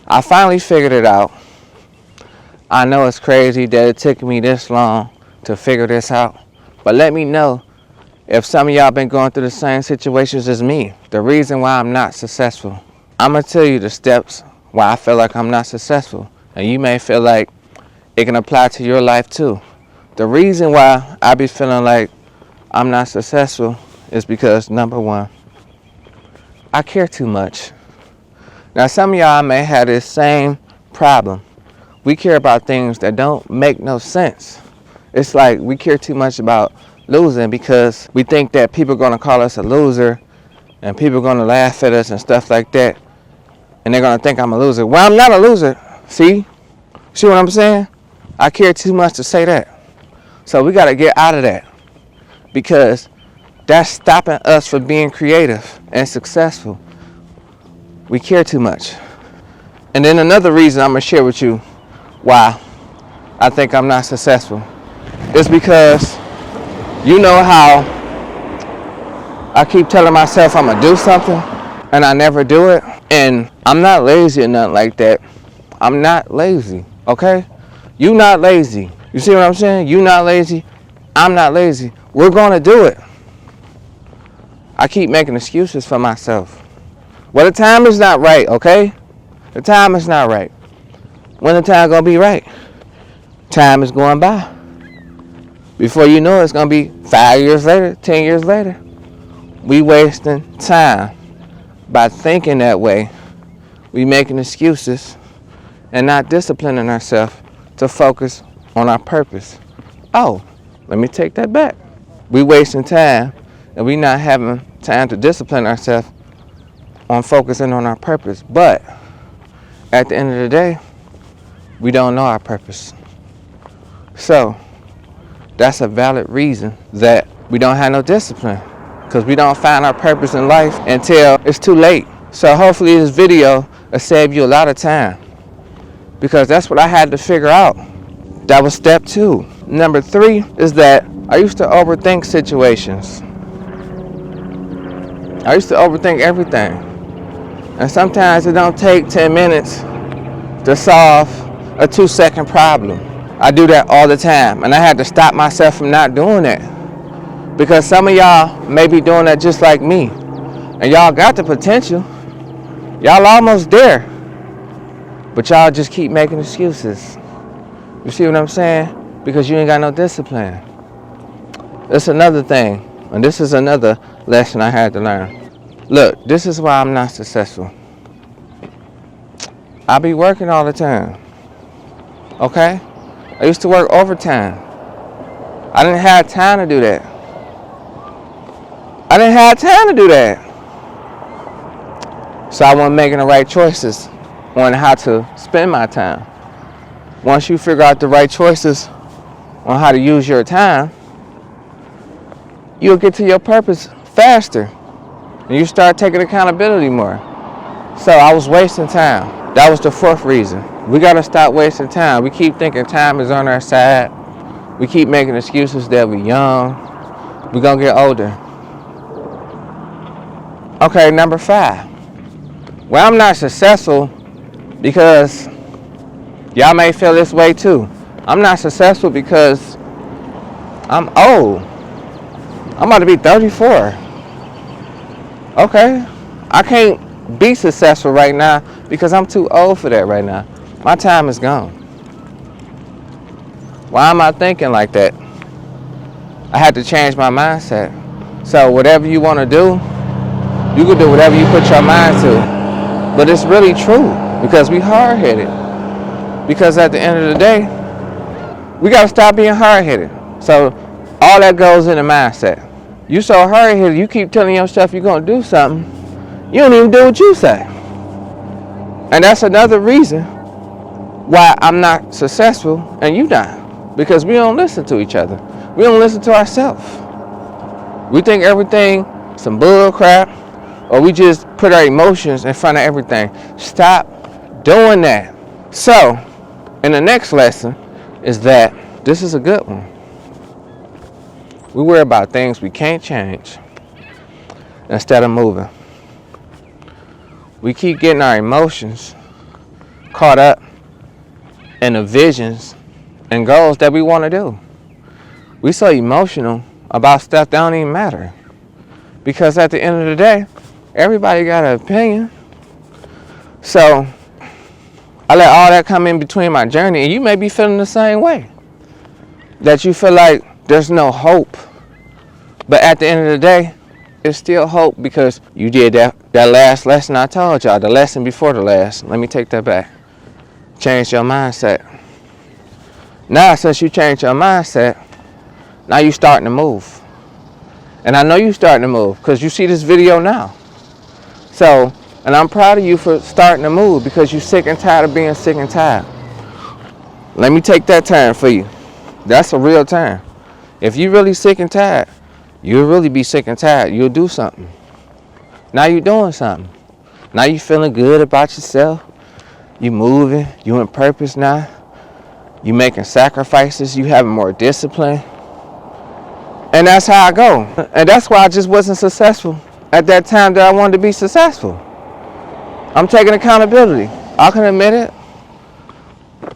I finally figured it out. I know it's crazy that it took me this long to figure this out, but let me know if some of y'all been going through the same situations as me. The reason why I'm not successful. I'm gonna tell you the steps why I feel like I'm not successful, and you may feel like it can apply to your life too. The reason why I be feeling like I'm not successful is because, number one, I care too much. Now, some of y'all may have this same problem. We care about things that don't make no sense. It's like we care too much about losing because we think that people are going to call us a loser and people are going to laugh at us and stuff like that. And they're going to think I'm a loser. Well, I'm not a loser. See what I'm saying? I care too much to say that. So we got to get out of that because that's stopping us from being creative and successful. We care too much. And then another reason I'm going to share with you why I think I'm not successful is because you know how I keep telling myself I'm going to do something and I never do it. And I'm not lazy or nothing like that. I'm not lazy, okay? You not lazy. You see what I'm saying? You not lazy. I'm not lazy. We're going to do it. I keep making excuses for myself. Well, the time is not right, okay? The time is not right. When the time gonna be right? Time is going by. Before you know it, it's gonna be 5 years later, 10 years later. We wasting time by thinking that way. We making excuses and not disciplining ourselves to focus on our purpose. Oh, let me take that back. We wasting time and we not having time to discipline ourselves on focusing on our purpose. But at the end of the day, we don't know our purpose. So that's a valid reason that we don't have no discipline, because we don't find our purpose in life until it's too late. So hopefully this video will save you a lot of time, because that's what I had to figure out. That was step 2. Number 3 is that I used to overthink situations. I used to overthink everything. And sometimes it don't take 10 minutes to solve a 2-second problem. I do that all the time, and I had to stop myself from not doing that, because some of y'all may be doing that just like me, and y'all got the potential. Y'all almost there, but y'all just keep making excuses. You see what I'm saying? Because you ain't got no discipline. That's another thing, and this is another lesson I had to learn. Look, this is why I'm not successful. I be working all the time, okay? I used to work overtime. I didn't have time to do that. So I wasn't making the right choices on how to spend my time. Once you figure out the right choices on how to use your time, you'll get to your purpose faster. And you start taking accountability more. So I was wasting time. That was the 4th reason. We got to stop wasting time. We keep thinking time is on our side. We keep making excuses that we're young. We're going to get older. Okay, number 5. Well, I'm not successful because y'all may feel this way too. I'm not successful because I'm old. I'm about to be 34. Okay, I can't be successful right now because I'm too old for that right now. My time is gone. Why am I thinking like that? I had to change my mindset. So whatever you want to do, you can do whatever you put your mind to. But it's really true, because we hard-headed. Because at the end of the day, we got to stop being hard-headed. So all that goes in the mindset. You so hard-headed, you keep telling yourself you're going to do something, you don't even do what you say. And that's another reason why I'm not successful and you not. Because we don't listen to each other. We don't listen to ourselves. We think everything some bull crap, or we just put our emotions in front of everything. Stop doing that. So, in the next lesson is that this is a good one. We worry about things we can't change instead of moving. We keep getting our emotions caught up in the visions and goals that we want to do. We so emotional about stuff that don't even matter. Because at the end of the day, everybody got an opinion. So I let all that come in between my journey, and you may be feeling the same way. That you feel like there's no hope. But at the end of the day, it's still hope because you did that last lesson I told y'all, the lesson before the last. Let me take that back. Change your mindset. Now, since you changed your mindset, now you starting to move. And I know you starting to move because you see this video now. So, and I'm proud of you for starting to move because you're sick and tired of being sick and tired. Let me take that turn for you. That's a real turn. If you really sick and tired, you'll really be sick and tired. You'll do something. Now you're doing something. Now you're feeling good about yourself. You moving. You in purpose now. You making sacrifices. You having more discipline. And that's how I go. And that's why I just wasn't successful at that time that I wanted to be successful. I'm taking accountability. I can admit it.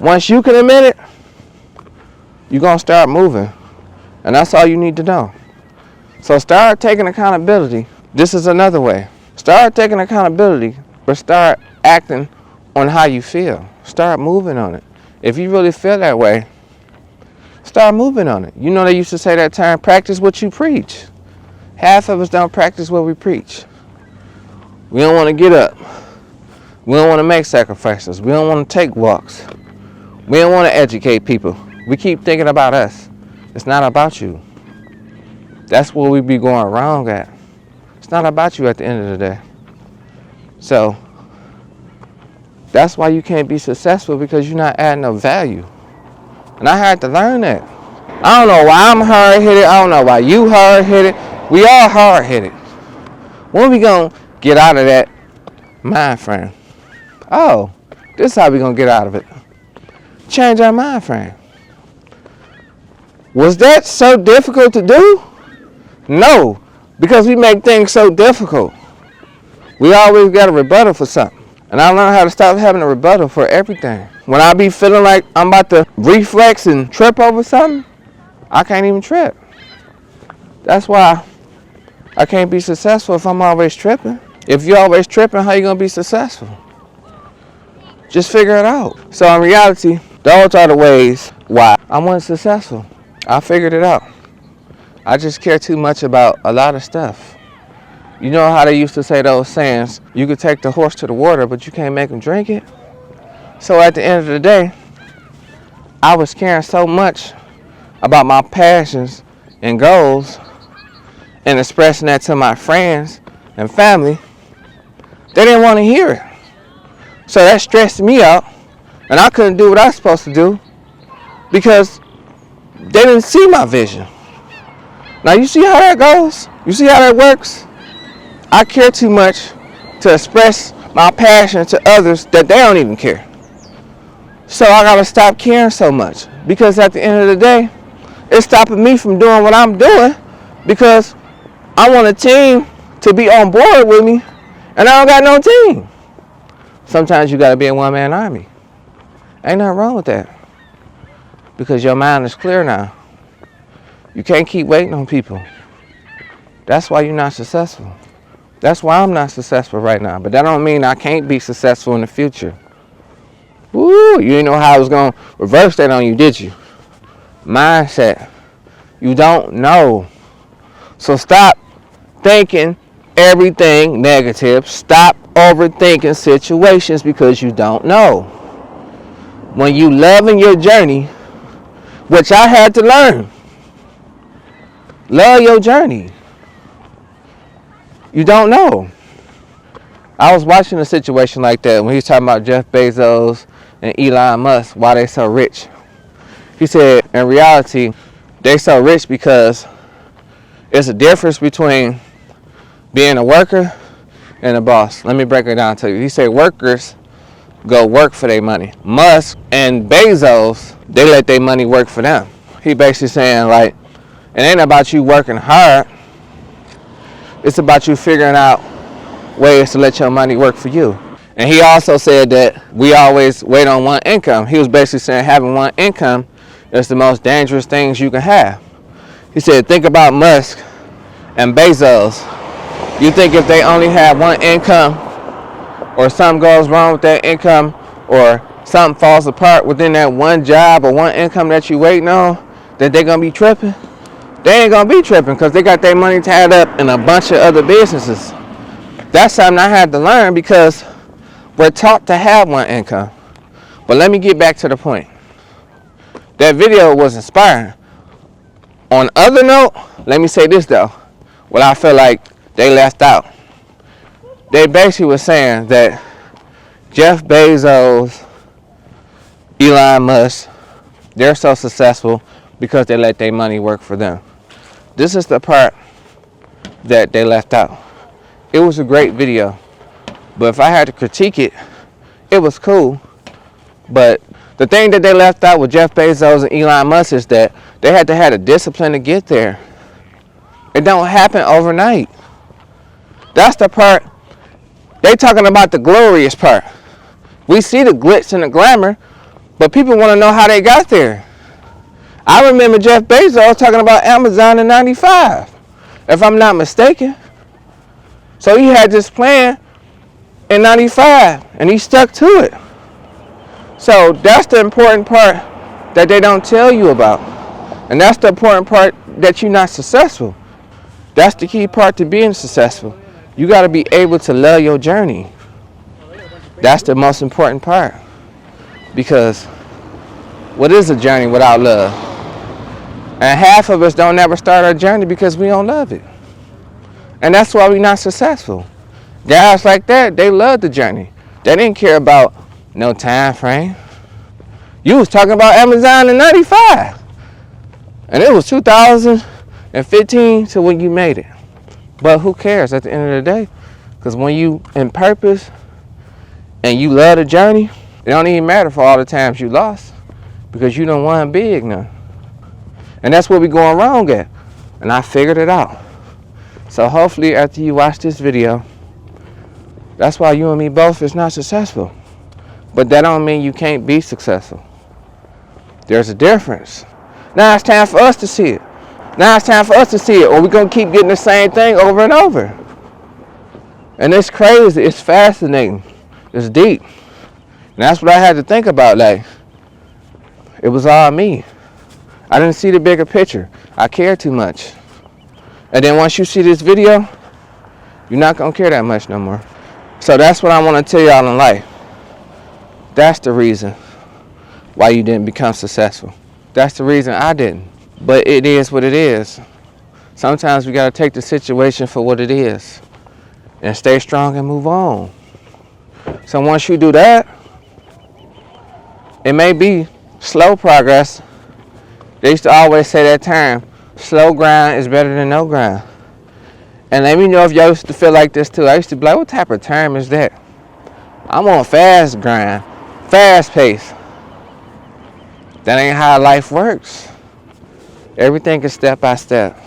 Once you can admit it, you're going to start moving. And that's all you need to know. So start taking accountability. This is another way. Start taking accountability, but start acting on how you feel. Start moving on it. If you really feel that way, start moving on it. You know they used to say that term, practice what you preach. Half of us don't practice what we preach. We don't want to get up. We don't want to make sacrifices. We don't want to take walks. We don't want to educate people. We keep thinking about us. It's not about you. That's where we be going wrong at. It's not about you at the end of the day. So, that's why you can't be successful because you're not adding no value. And I had to learn that. I don't know why I'm hard-headed. I don't know why you hard-headed. We all hard-headed. When we gonna get out of that mind frame? Oh, this is how we gonna get out of it. Change our mind frame. Was that so difficult to do? No, because we make things so difficult. We always got a rebuttal for something. And I learned how to stop having a rebuttal for everything. When I be feeling like I'm about to reflex and trip over something, I can't even trip. That's why I can't be successful if I'm always tripping. If you're always tripping, how you gonna be successful? Just figure it out. So in reality, those are the ways why I wasn't successful. I figured it out. I just care too much about a lot of stuff. You know how they used to say those sayings, you could take the horse to the water, but you can't make him drink it? So at the end of the day, I was caring so much about my passions and goals and expressing that to my friends and family, they didn't want to hear it. So that stressed me out, and I couldn't do what I was supposed to do because they didn't see my vision. Now you see how that goes? You see how that works? I care too much to express my passion to others that they don't even care. So I gotta stop caring so much because at the end of the day, it's stopping me from doing what I'm doing because I want a team to be on board with me and I don't got no team. Sometimes you gotta be a one-man army. Ain't nothing wrong with that because your mind is clear now. You can't keep waiting on people. That's why you're not successful. That's why I'm not successful right now. But that don't mean I can't be successful in the future. Woo, you didn't know how I was going to reverse that on you, did you? Mindset. You don't know. So stop thinking everything negative. Stop overthinking situations because you don't know. When you love in your journey, which I had to learn, love your journey. You don't know. I was watching a situation like that when he was talking about Jeff Bezos and Elon Musk, why they so rich. He said, in reality, they so rich because it's a difference between being a worker and a boss. Let me break it down to you. He said workers go work for their money. Musk and Bezos, they let their money work for them. He basically saying like, it ain't about you working hard. It's about you figuring out ways to let your money work for you. And he also said that we always wait on one income. He was basically saying having one income is the most dangerous things you can have. He said, think about Musk and Bezos. You think if they only have one income, or something goes wrong with that income, or something falls apart within that one job or one income that you waiting on, that they're gonna be tripping? They ain't gonna be tripping because they got their money tied up in a bunch of other businesses. That's something I had to learn because we're taught to have one income. But let me get back to the point. That video was inspiring. On other note, let me say this though. What I feel like they left out. They basically were saying that Jeff Bezos, Elon Musk, they're so successful because they let their money work for them. This is the part that they left out. It was a great video, but if I had to critique it, it was cool. But the thing that they left out with Jeff Bezos and Elon Musk is that they had to have the discipline to get there. It don't happen overnight. That's the part. They talking about the glorious part. We see the glitz and the glamour, but people want to know how they got there. I remember Jeff Bezos talking about Amazon in '95, if I'm not mistaken. So he had this plan in '95, and he stuck to it. So that's the important part that they don't tell you about. And that's the important part that you're not successful. That's the key part to being successful. You got to be able to love your journey. That's the most important part. Because what is a journey without love? And half of us don't ever start our journey because we don't love it. And that's why we're not successful. Guys like that, they love the journey. They didn't care about no time frame. You was talking about Amazon in '95. And it was 2015 to when you made it. But who cares at the end of the day? Because when you in purpose and you love the journey, it don't even matter for all the times you lost. Because you done won big now. And that's where we going wrong at. And I figured it out. So hopefully after you watch this video, that's why you and me both is not successful. But that don't mean you can't be successful. There's a difference. Now it's time for us to see it. Now it's time for us to see it, or we're going to keep getting the same thing over and over. And it's crazy. It's fascinating. It's deep. And that's what I had to think about. Like, it was all me. I didn't see the bigger picture. I cared too much. And then once you see this video, you're not going to care that much no more. So that's what I want to tell y'all in life. That's the reason why you didn't become successful. That's the reason I didn't. But it is what it is. Sometimes we got to take the situation for what it is and stay strong and move on. So once you do that, it may be slow progress. They used to always say that term, slow grind is better than no grind. And let me know if y'all used to feel like this too. I used to be like, what type of term is that? I'm on fast grind, fast pace. That ain't how life works. Everything is step by step.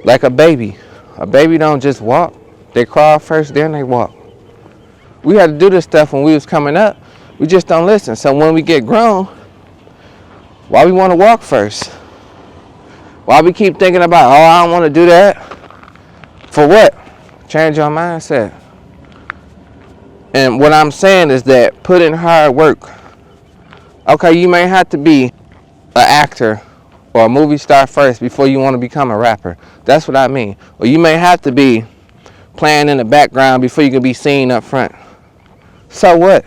Like a baby. A baby don't just walk. They crawl first, then they walk. We had to do this stuff when we was coming up. We just don't listen. So when we get grown, why we want to walk first? Why we keep thinking about, oh, I don't want to do that? For what? Change your mindset. And what I'm saying is that put in hard work. Okay, you may have to be an actor or a movie star first before you want to become a rapper. That's what I mean. Or you may have to be playing in the background before you can be seen up front. So what?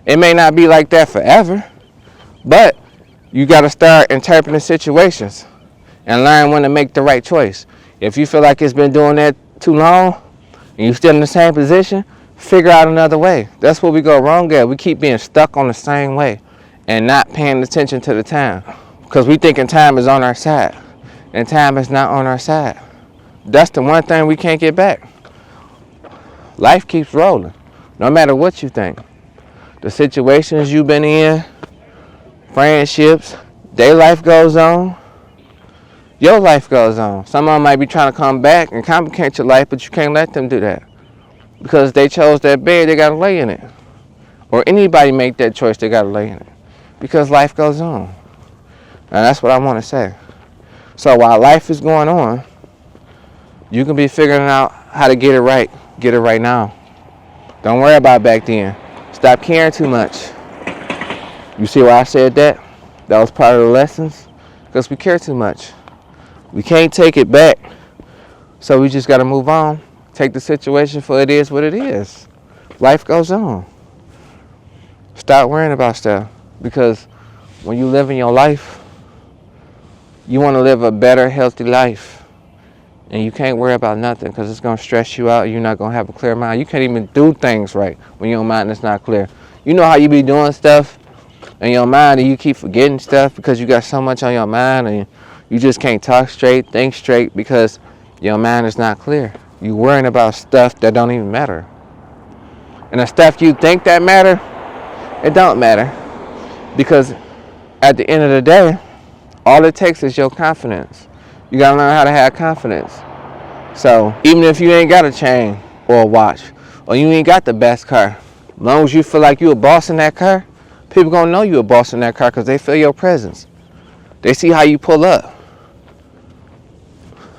It may not be like that forever, but you got to start interpreting situations and learn when to make the right choice. If you feel like it's been doing that too long and you're still in the same position, figure out another way. That's where we go wrong at. We keep being stuck on the same way and not paying attention to the time because we thinking time is on our side and time is not on our side. That's the one thing we can't get back. Life keeps rolling, no matter what you think. The situations you've been in, friendships, their life goes on. Your life goes on. Some of them might be trying to come back and complicate your life, but you can't let them do that. Because they chose that bed, they gotta lay in it. Or anybody make that choice, they gotta lay in it. Because life goes on. And that's what I want to say. So while life is going on, you can be figuring out how to get it right. Get it right now. Don't worry about back then. Stop caring too much. You see why I said that? That was part of the lessons. Because we care too much. We can't take it back. So we just got to move on. Take the situation for it is what it is. Life goes on. Stop worrying about stuff. Because when you live in your life, you want to live a better, healthy life. And you can't worry about nothing because it's going to stress you out. You're not going to have a clear mind. You can't even do things right when your mind is not clear. You know how you be doing stuff in your mind and you keep forgetting stuff because you got so much on your mind and you just can't talk straight, think straight because your mind is not clear. You worrying about stuff that don't even matter. And the stuff you think that matter, it don't matter. Because at the end of the day, all it takes is your confidence. You gotta learn how to have confidence. So even if you ain't got a chain or a watch, or you ain't got the best car, as long as you feel like you a boss in that car, people gonna know you a boss in that car because they feel your presence. They see how you pull up.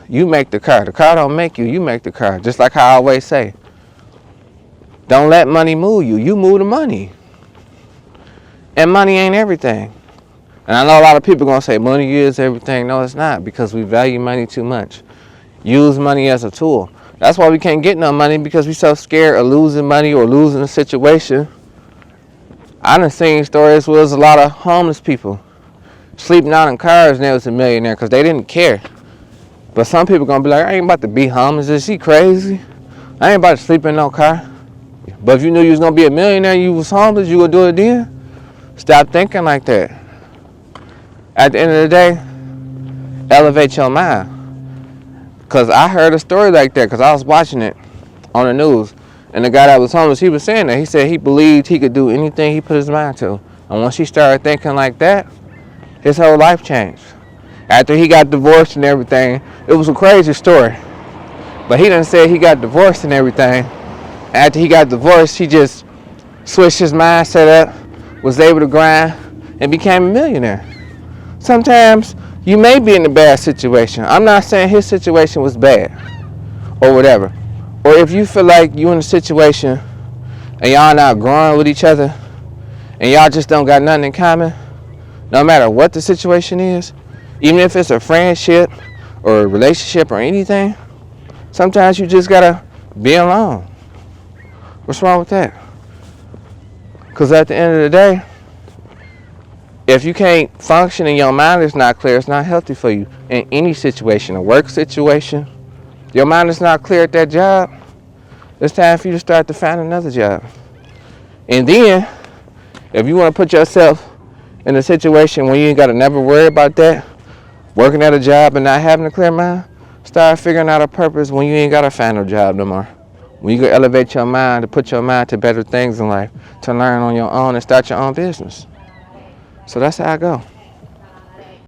You make the car. The car don't make you. You make the car. Just like how I always say, don't let money move you. You move the money. And money ain't everything. And I know a lot of people going to say money is everything. No, it's not, because we value money too much. Use money as a tool. That's why we can't get no money, because we so scared of losing money or losing a situation. I done seen stories where there's a lot of homeless people sleeping out in cars and they was a millionaire because they didn't care. But some people going to be like, I ain't about to be homeless. Is she crazy? I ain't about to sleep in no car. But if you knew you was going to be a millionaire and you was homeless, you would do it then? Stop thinking like that. At the end of the day, elevate your mind. Because I heard a story like that because I was watching it on the news. And the guy that was homeless, he was saying that. He said he believed he could do anything he put his mind to. And once he started thinking like that, his whole life changed. After he got divorced and everything, it was a crazy story. But he done said he got divorced and everything. After he got divorced, he just switched his mindset up, was able to grind, and became a millionaire. Sometimes you may be in a bad situation. I'm not saying his situation was bad or whatever. Or if you feel like you in a situation and y'all not growing with each other and y'all just don't got nothing in common, no matter what the situation is, even if it's a friendship or a relationship or anything, sometimes you just gotta be alone. What's wrong with that? Because at the end of the day, if you can't function and your mind is not clear, it's not healthy for you in any situation, a work situation. Your mind is not clear at that job, it's time for you to start to find another job. And then, if you want to put yourself in a situation where you ain't got to never worry about that, working at a job and not having a clear mind, start figuring out a purpose when you ain't got to find a job no more. When you can elevate your mind to put your mind to better things in life, to learn on your own and start your own business. So that's how I go.